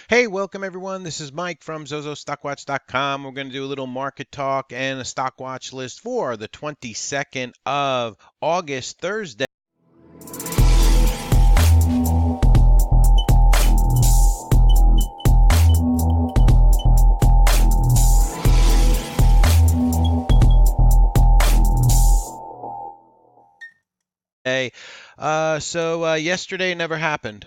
Hey, welcome everyone. This is Mike from zozostockwatch.com. We're going to do a little market talk and a stock watch list for the 22nd of August, Thursday. Yesterday never happened.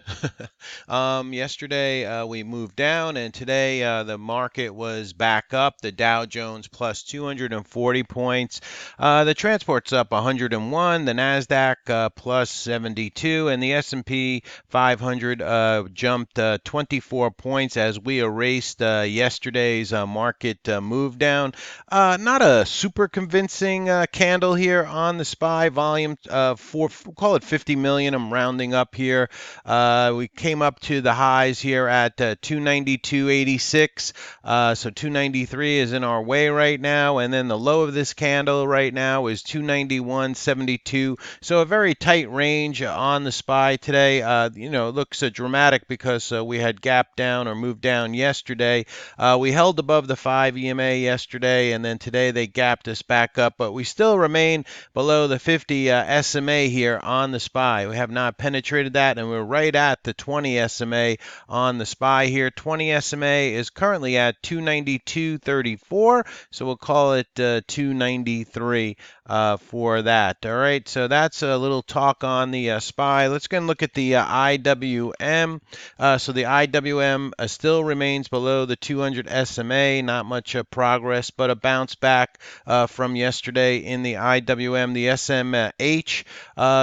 Yesterday we moved down, and today the market was back up. The Dow Jones plus 240 points. The transport's up 101. The Nasdaq plus 72, and the S&P 500 jumped 24 points as we erased yesterday's market move down. Not a super convincing candle here on the SPY volume for call it 50 million. I'm rounding up here. We came up to the highs here at 292.86. So 293 is in our way right now, and then the low of this candle right now is 291.72. So a very tight range on the SPY today. It looks dramatic because we had gap down or moved down yesterday. We held above the 5 EMA yesterday, and then today they gapped us back up, but we still remain below the 50 SMA here on the SPY. We have not penetrated that, and we're right at the 20 SMA on the SPY here. 20 SMA is currently at 292.34, so we'll call it 293 for that. All right, so that's a little talk on the SPY. Let's go and look at the IWM. So the IWM still remains below the 200 SMA. Not much progress, but a bounce back from yesterday in the IWM. The SMH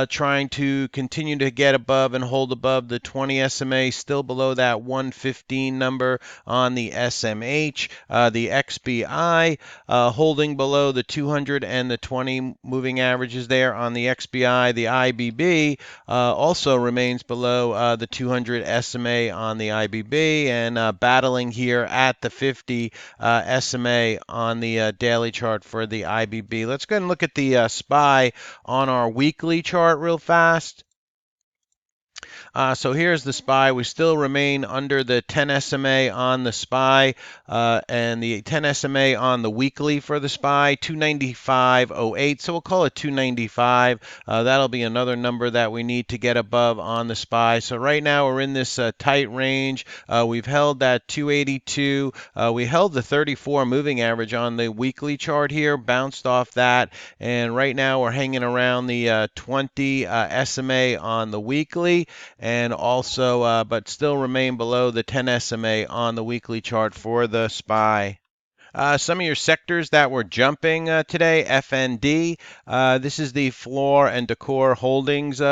trying to continue to get above and hold above the 20 SMA, still below that 115 number on the SMH. The XBI holding below the 200 and the 20 moving averages there on the XBI. The IBB also remains below the 200 SMA on the IBB, and battling here at the 50 SMA on the daily chart for the IBB. Let's go ahead and look at the SPY on our weekly chart real fast. So here's the SPY. We still remain under the 10 SMA on the SPY, and the 10 SMA on the weekly for the SPY, 295.08. So we'll call it 295. That'll be another number that we need to get above on the SPY. So right now we're in this tight range. We've held that 282. We held the 34 moving average on the weekly chart here, bounced off that, and right now we're hanging around the 20 SMA on the weekly, and also but still remain below the 10 SMA on the weekly chart for the SPY. Some of your sectors that were jumping today, FND. This is the Floor and Decor Holdings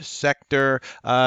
sector.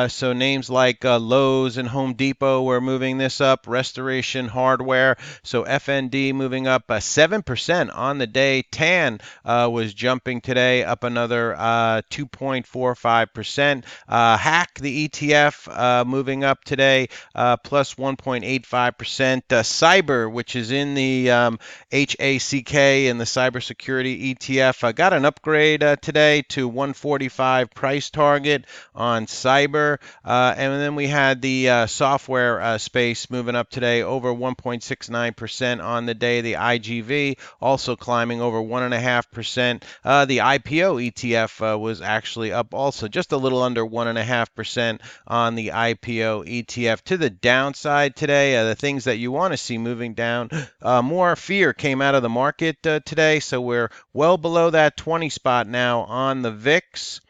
So names like Lowe's and Home Depot were moving this up. Restoration Hardware. So FND moving up 7% on the day. TAN was jumping today, up another 2.45%. HACK, the ETF, moving up today, plus 1.85%. Cyber, which is in the HACK and the cybersecurity ETF, got an upgrade today to 145 price target on cyber, and then we had the software space moving up today over 1.69% on the day. The IGV also climbing over 1.5%. The IPO ETF was actually up also just a little under 1.5% on the IPO ETF. To the downside today, the things that you want to see moving down, more fear came out of the market today, so we're well below that 20 spot now on the VIX.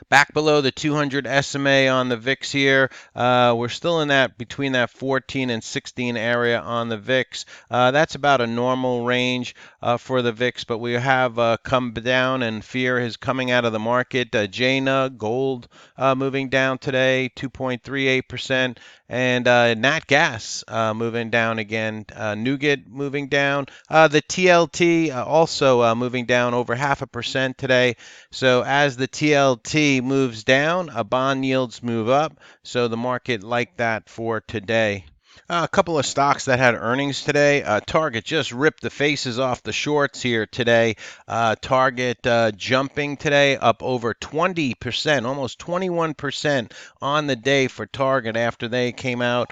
Back below the 200 SMA on the VIX here. We're still in that between that 14 and 16 area on the VIX. That's about a normal range for the VIX, but we have come down, and fear is coming out of the market. JNUG, gold moving down today, 2.38%. And Nat Gas moving down again. Nougat moving down. The TLT also moving down over 0.5% today. So as the TLT moves down, bond yields move up. So the market liked that for today. A couple of stocks that had earnings today. Target just ripped the faces off the shorts here today. Target jumping today up over 20%, almost 21% on the day for Target after they came out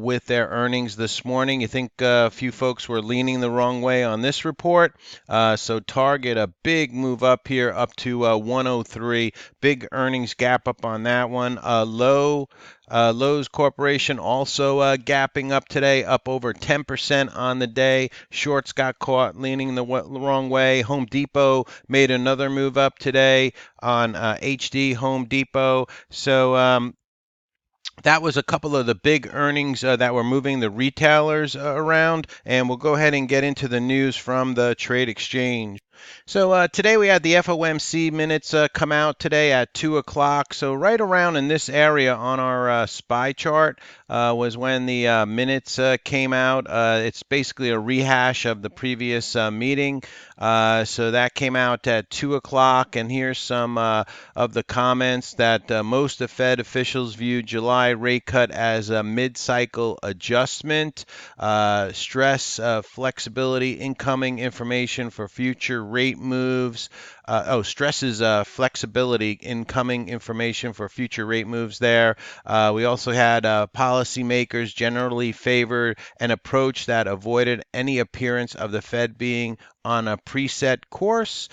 with their earnings this morning. You think a few folks were leaning the wrong way on this report. So Target, a big move up here up to 103. Big earnings gap up on that one. Lowe's Corporation also gapping up today, up over 10% on the day. Shorts got caught leaning the wrong way. Home Depot made another move up today on HD Home Depot. So that was a couple of the big earnings that were moving the retailers around, and we'll go ahead and get into the news from the trade exchange. So today we had the FOMC minutes come out today at 2 o'clock. So right around in this area on our SPY chart was when the minutes came out. It's basically a rehash of the previous meeting. So that came out at 2 o'clock, and here's some of the comments that most of Fed officials view July rate cut as a mid-cycle adjustment. Stress flexibility, incoming information for future rate moves. Stresses flexibility, incoming information for future rate moves there. We also had policymakers generally favor an approach that avoided any appearance of the Fed being on a preset course.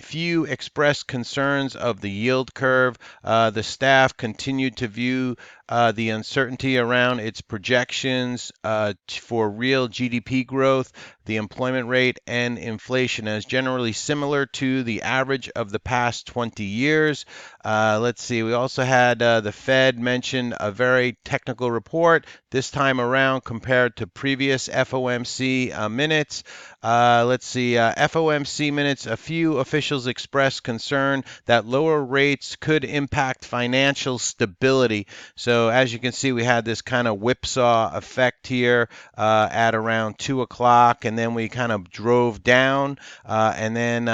Few expressed concerns of the yield curve. The staff continued to view the uncertainty around its projections for real GDP growth, the employment rate, and inflation as generally similar to the average of the past 20 years. Let's see, we also had the Fed mention a very technical report this time around compared to previous FOMC minutes. Let's see, FOMC minutes, a few officials expressed concern that lower rates could impact financial stability. So as you can see, we had this kind of whipsaw effect here at around 2 o'clock, and then we kind of drove down, and then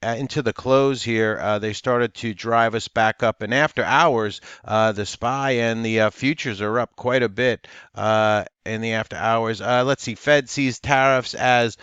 into the close here, they started to drive us back up. And after hours, the SPY and the futures are up quite a bit in the after hours. Let's see, Fed sees tariffs as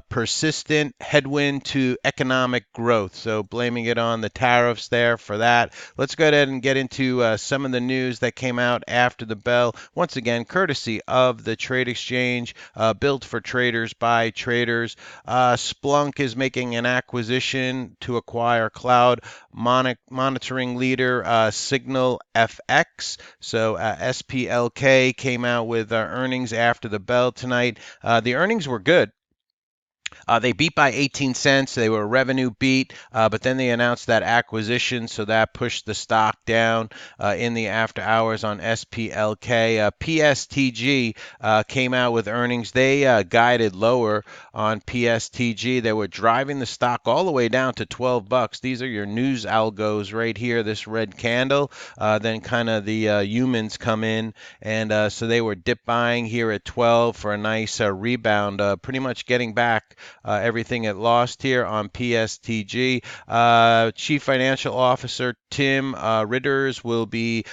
persistent headwind to economic growth. So blaming it on the tariffs there for that. Let's go ahead and get into some of the news that came out after the bell. Once again, courtesy of the Trade Exchange, built for traders by traders. Splunk is making an acquisition to acquire cloud monitoring leader Signal FX. So SPLK came out with earnings after the bell tonight. The earnings were good. They beat by 18 cents. They were a revenue beat, but then they announced that acquisition, so that pushed the stock down in the after hours on SPLK. PSTG came out with earnings. They guided lower on PSTG. They were driving the stock all the way down to 12 bucks. These are your news algos right here, this red candle. Then kind of the humans come in, and so they were dip buying here at 12 for a nice rebound, pretty much getting back everything it lost here on PSTG. Chief Financial Officer Tim Ritters will be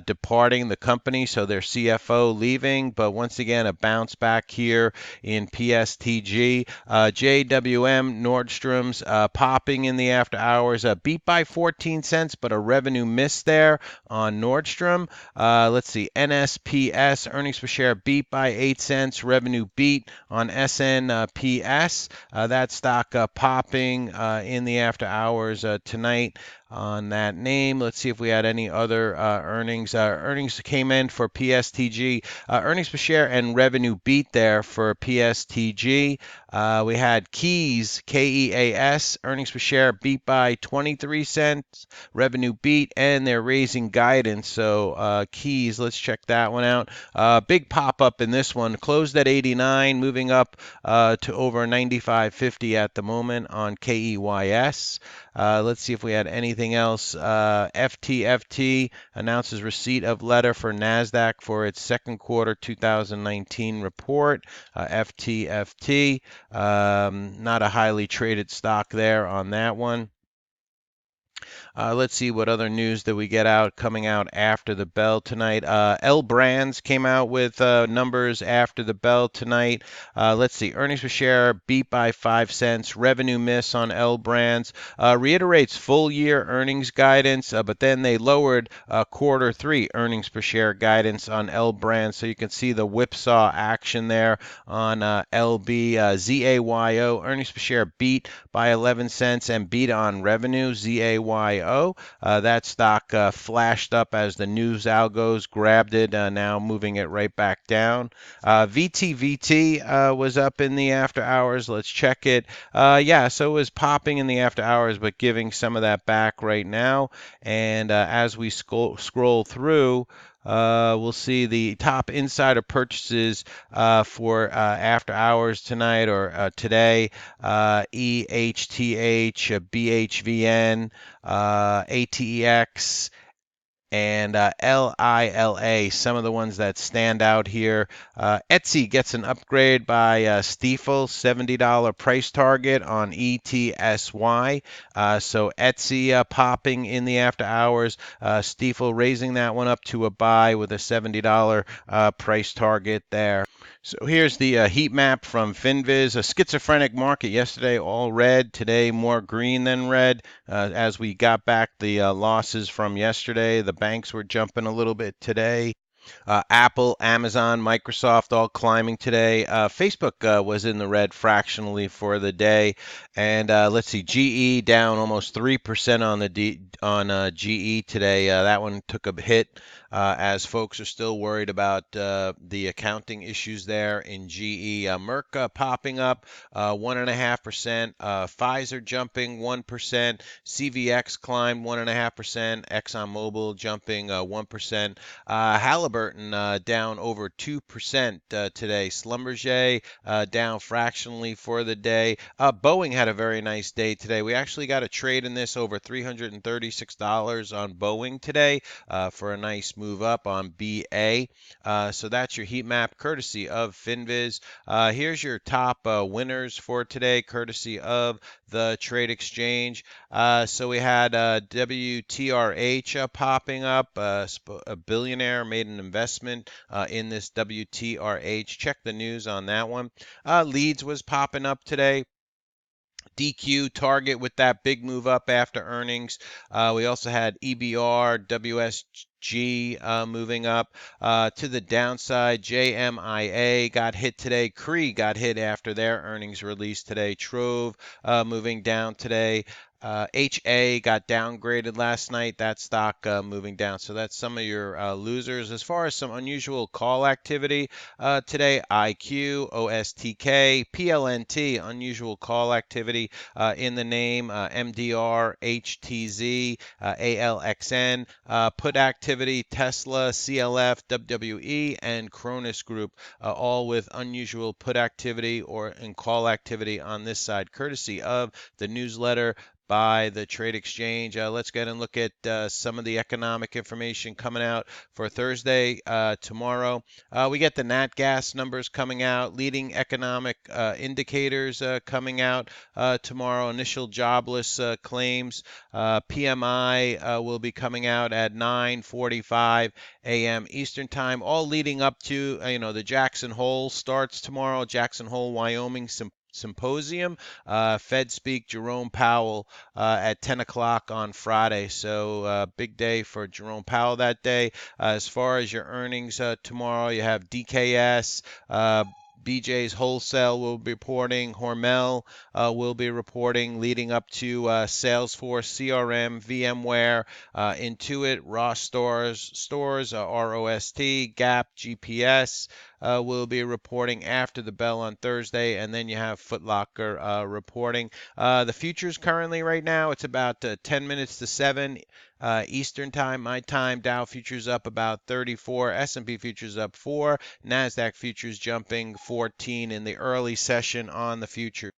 departing the company, so their CFO leaving, but once again, a bounce back here in PSTG. JWM Nordstrom's popping in the after hours, beat by 14 cents, but a revenue miss there on Nordstrom. Let's see, NSPS earnings per share beat by 8 cents, revenue beat on SNPS. That stock popping in the after hours tonight on that name. Let's see if we had any other earnings. Earnings came in for PSTG. Earnings per share and revenue beat there for PSTG. We had Keys, KEAS, earnings per share beat by 23 cents, revenue beat, and they're raising guidance. So Keys, let's check that one out. Big pop up in this one. Closed at 89, moving up to over 95.50 at the moment on KEYS. Let's see if we had anything else. FTFT announces receipt of letter for NASDAQ for its second quarter 2019 report. FTFT, not a highly traded stock there on that one. Let's see what other news that we get out coming out after the bell tonight. L Brands came out with numbers after the bell tonight. Let's see, earnings per share beat by 5 cents. Revenue miss on L Brands. Reiterates full year earnings guidance, but then they lowered quarter three earnings per share guidance on L Brands. So you can see the whipsaw action there on LB. ZAYO earnings per share beat by 11 cents and beat on revenue. ZAYO. That stock flashed up as the news algos grabbed it, now moving it right back down. VTVT was up in the after hours. Let's check it. Yeah, so it was popping in the after hours, but giving some of that back right now. And as we scroll through, we'll see the top insider purchases for after hours tonight or today. EHTH, BHVN, ATEX, and LILA, some of the ones that stand out here. Etsy gets an upgrade by Stifel, $70 price target on ETSY. So Etsy popping in the after hours. Stifel raising that one up to a buy with a $70 price target there. So here's the heat map from FinViz. A schizophrenic market yesterday, all red. Today, more green than red. As we got back the losses from yesterday, the banks were jumping a little bit today. Apple, Amazon, Microsoft all climbing today. Facebook was in the red fractionally for the day. And let's see, GE down almost 3% on the GE today. That one took a hit as folks are still worried about the accounting issues there in GE. Merck popping up 1.5%. Pfizer jumping 1%. CVX climbed 1.5%. ExxonMobil jumping 1%. Halliburton down over 2% today. Schlumberger down fractionally for the day. Boeing had a very nice day today. We actually got a trade in this over $336 on Boeing today for a nice move up on BA. So that's your heat map courtesy of FinViz. Here's your top winners for today courtesy of the trade exchange. So we had WTRH popping up. A billionaire made an investment in this WTRH. Check the news on that one. Leads was popping up today. DQ Target with that big move up after earnings. We also had EBR, WSG moving up to the downside. JMIA got hit today. Cree got hit after their earnings release today. Trove moving down today. HA got downgraded last night. That stock moving down. So that's some of your losers. As far as some unusual call activity today, IQ, OSTK, PLNT, unusual call activity in the name, MDR, HTZ, ALXN, put activity, Tesla, CLF, WWE, and Cronus Group, all with unusual put activity or in call activity on this side, courtesy of the newsletter by the trade exchange. Let's go ahead and look at some of the economic information coming out for Thursday tomorrow. We get the nat gas numbers coming out, leading economic indicators coming out tomorrow. Initial jobless claims, PMI will be coming out at 9:45 a.m. Eastern time, all leading up to the Jackson Hole starts tomorrow. Jackson Hole, Wyoming symposium. Fed speak Jerome Powell at 10 o'clock on Friday. So big day for Jerome Powell that day. As far as your earnings tomorrow, you have DKS. BJ's Wholesale will be reporting. Hormel will be reporting, leading up to Salesforce, CRM, VMware, Intuit, Ross Stores, ROST, Gap, GPS will be reporting after the bell on Thursday, and then you have Foot Locker reporting. The futures currently right now, it's about 10 minutes to 7 Eastern time, my time. Dow futures up about 34, S&P futures up 4, NASDAQ futures jumping 14 in the early session on the futures.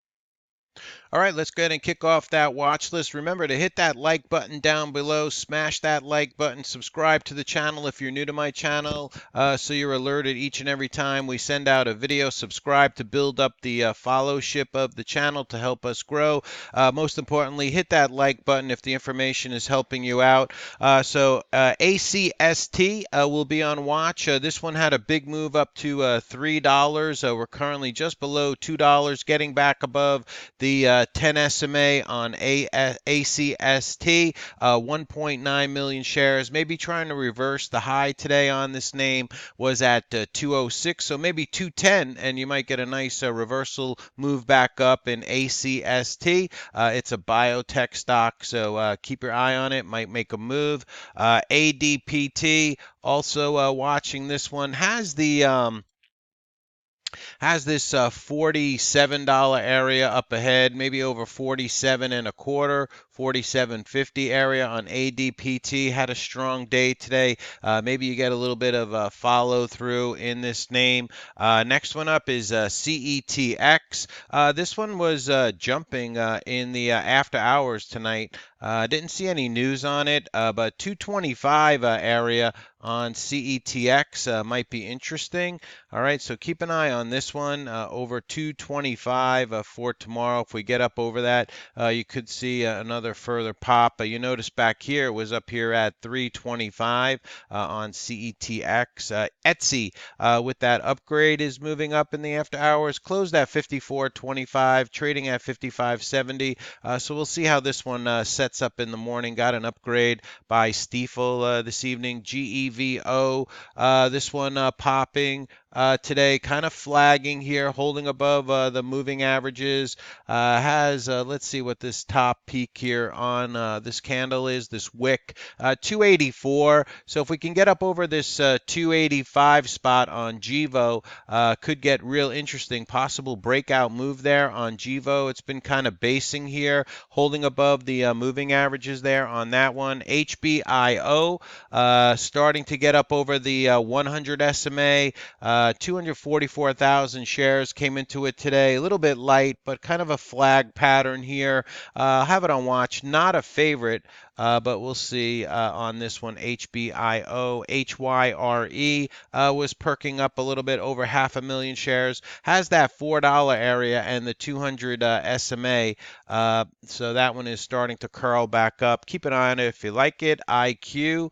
All right, let's go ahead and kick off that watch list. Remember to hit that like button down below, smash that like button, subscribe to the channel if you're new to my channel, so you're alerted each and every time we send out a video. Subscribe to build up the followship of the channel to help us grow. Most importantly, hit that like button if the information is helping you out. ACST will be on watch. This one had a big move up to $3. We're currently just below $2, getting back above the 10 SMA on ACST, 1.9 million shares. Maybe trying to reverse the high today on this name was at 206, so maybe 210, and you might get a nice reversal move back up in ACST. It's a biotech stock, so keep your eye on it. Might make a move. ADPT, also watching this one, has this $47 area up ahead, maybe over 47 and a quarter, 47.50 area on ADPT. Had a strong day today. Maybe you get a little bit of a follow through in this name. Next one up is CETX. This one was jumping in the after hours tonight. Didn't see any news on it, but 225 area on CETX might be interesting. All right, so keep an eye on this one, over 225 for tomorrow. If we get up over that, you could see another further pop. You notice back here it was up here at 325 on CETX. Etsy, with that upgrade, is moving up in the after hours. Closed at 54.25, trading at 55.70. So we'll see how this one sets up in the morning. Got an upgrade by Stiefel this evening. GEVO, this one popping today, kind of flagging here, holding above the moving averages. Let's see what this top peak here on this candle is, this wick, 284. So if we can get up over this 285 spot on GEVO, could get real interesting. Possible breakout move there on GEVO. It's been kind of basing here, holding above the moving averages there on that one. HBIO, starting to get up over the 100 SMA. 244,000 shares came into it today. A little bit light, but kind of a flag pattern here. Have it on watch. Not a favorite, but we'll see on this one. HBIO, HYRE was perking up a little bit, over 500,000 shares. Has that $4 area and the 200 SMA. So that one is starting to curl back up. Keep an eye on it if you like it. IQ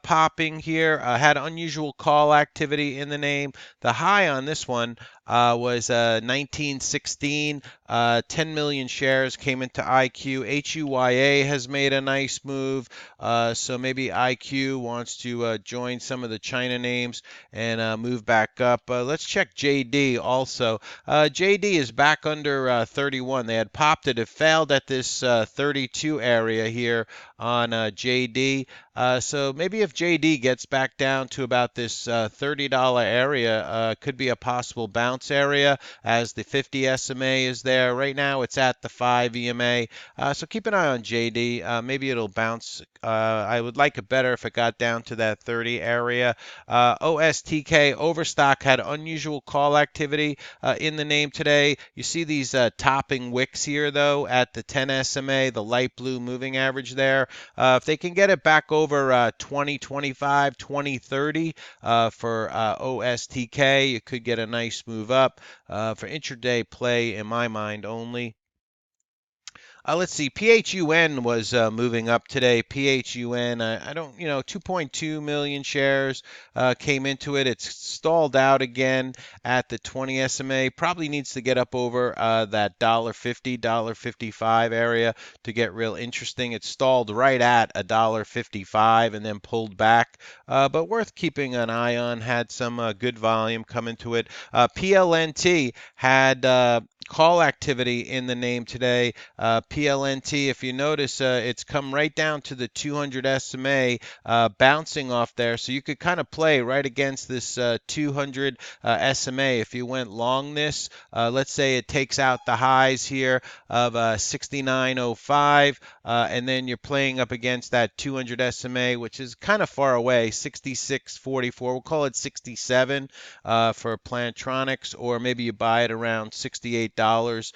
popping here. Had unusual call activity in the name. The high on this one was 1916. 10 million shares came into IQ. HUYA has made a nice move, so maybe IQ wants to join some of the China names and move back up. Let's check JD also. JD is back under 31. They had popped it. It failed at this 32 area here on JD. So maybe if JD gets back down to about this $30 area, could be a possible bounce area, as the 50 SMA is there. Right now it's at the 5 EMA. So keep an eye on JD. Maybe it'll bounce. I would like it better if it got down to that 30 area. OSTK, Overstock, had unusual call activity in the name today. You see these topping wicks here, though, at the 10 SMA, the light blue moving average there. If they can get it back over 2025, 2030 for OSTK, you could get a nice move up for intraday play, in my mind only. Let's see. PHUN was moving up today. PHUN, I don't, 2.2 million shares came into it. It's stalled out again at the 20 SMA. Probably needs to get up over that $1.50, $1.55 area to get real interesting. It stalled right at $1.55 and then pulled back, but worth keeping an eye on. Had some good volume come into it. PLNT had call activity in the name today. PLNT, if you notice, it's come right down to the 200 SMA, bouncing off there. So you could kind of play right against this 200 SMA. If you went long this, let's say it takes out the highs here of 69.05, and then you're playing up against that 200 SMA, which is kind of far away, 66.44. We'll call it 67 for Plantronics, or maybe you buy it around 68. $8.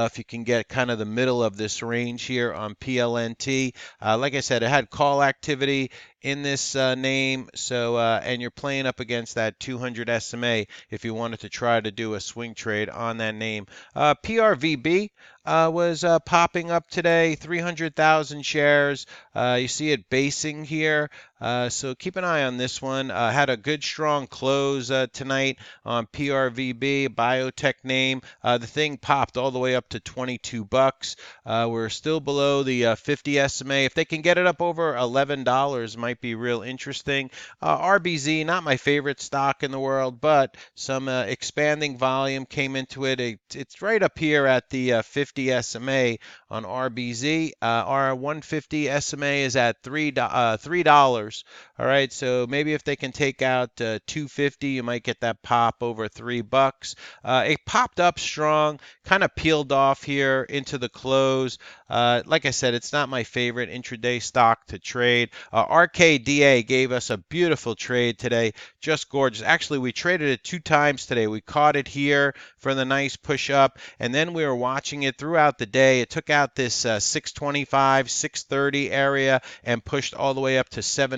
If you can get kind of the middle of this range here on PLNT. Like I said, it had call activity in this name, so and you're playing up against that 200 SMA if you wanted to try to do a swing trade on that name. PRVB was popping up today, 300,000 shares. You see it basing here. So keep an eye on this one. Had a good strong close tonight on PRVB, biotech name. The thing popped all the way up to 22 bucks. We're still below the 50 SMA. If they can get it up over $11, might be real interesting. RBZ, not my favorite stock in the world, but some expanding volume came into it. It's right up here at the 50 SMA on RBZ. Our 150 SMA is at $3. All right, so maybe if they can take out 250, you might get that pop over $3. It popped up strong, kind of peeled off here into the close. Like I said, it's not my favorite intraday stock to trade. RKDA gave us a beautiful trade today, just gorgeous. Actually, we traded it 2 times today. We caught it here for the nice push up, and then we were watching it throughout the day. It took out this 625, 630 area and pushed all the way up to $7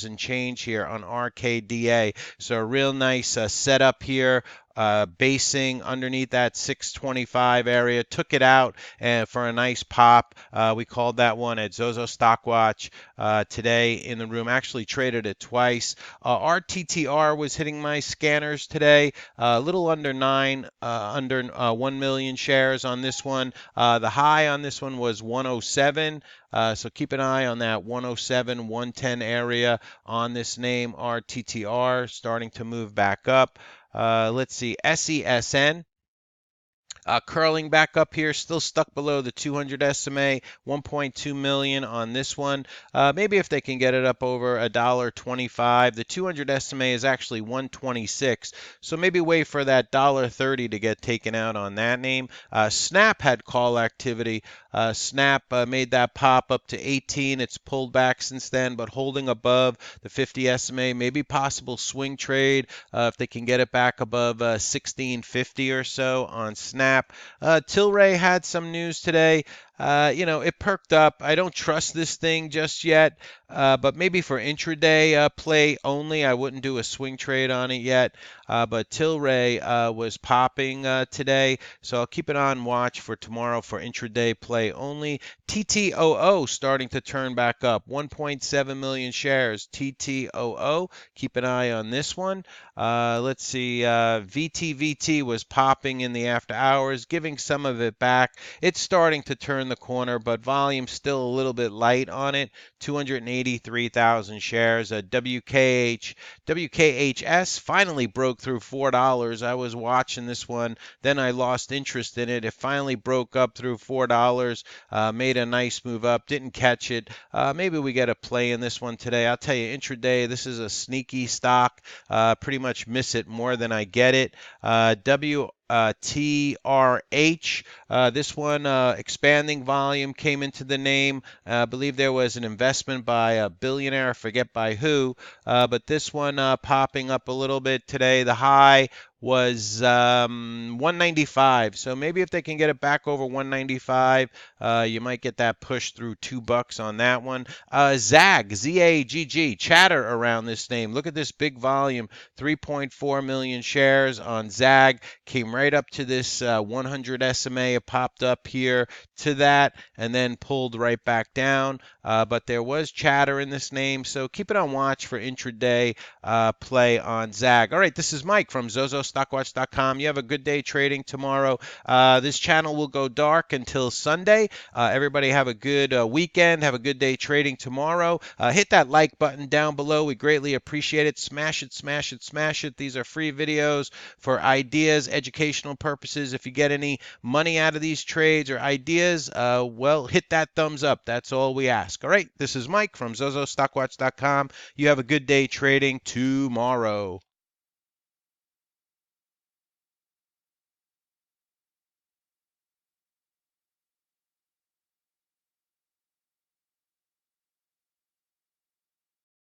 and change here on RKDA. So a real nice setup here. Basing underneath that 625 area, took it out for a nice pop. We called that one at Zozo StockWatch today in the room. Actually traded it twice. RTTR was hitting my scanners today. A little under 1 million shares on this one. The high on this one was 107. So keep an eye on that 107, 110 area on this name, RTTR, starting to move back up. Let's see, SESN. Curling back up here, still stuck below the 200 SMA, 1.2 million on this one. Maybe if they can get it up over $1.25. The 200 SMA is actually 126, so maybe wait for that $1.30 to get taken out on that name. Snap had call activity. Snap made that pop up to 18. It's pulled back since then, but holding above the 50 SMA. Maybe possible swing trade if they can get it back above 1650 or so on Snap. TLRY had some news today. It perked up. I don't trust this thing just yet, but maybe for intraday play only. I wouldn't do a swing trade on it yet, but TLRY was popping today, so I'll keep it on watch for tomorrow for intraday play only. TTOO starting to turn back up, 1.7 million shares. TTOO, keep an eye on this one. Let's see, VTVT was popping in the after hours, giving some of it back. It's starting to turn the corner, but volume still a little bit light on it. 283,000 shares. WKHS finally broke through $4. I was watching this one, then I lost interest in it. It finally broke up through $4, made a nice move up, didn't catch it. Maybe we get a play in this one today. I'll tell you, intraday, this is a sneaky stock. Pretty much miss it more than I get it. WTRH, this one expanding volume came into the name. I believe there was an investment by a billionaire, I forget by who, but this one popping up a little bit today. The high was 195, so maybe if they can get it back over 195, you might get that push through $2 on that one. ZAGG, ZAGG, chatter around this name. Look at this big volume, 3.4 million shares on ZAGG. Came right up to this 100 SMA. It popped up here to that and then pulled right back down. But there was chatter in this name, so keep it on watch for intraday play on ZAGG. All right, this is Mike from zozostockwatch.com. You have a good day trading tomorrow. This channel will go dark until Sunday. Everybody have a good weekend. Have a good day trading tomorrow. Hit that like button down below. We greatly appreciate it. Smash it, smash it, smash it. These are free videos for ideas, educational purposes. If you get any money out of these trades or ideas, well, hit that thumbs up. That's all we ask. All right, this is Mike from zozostockwatch.com. You have a good day trading tomorrow.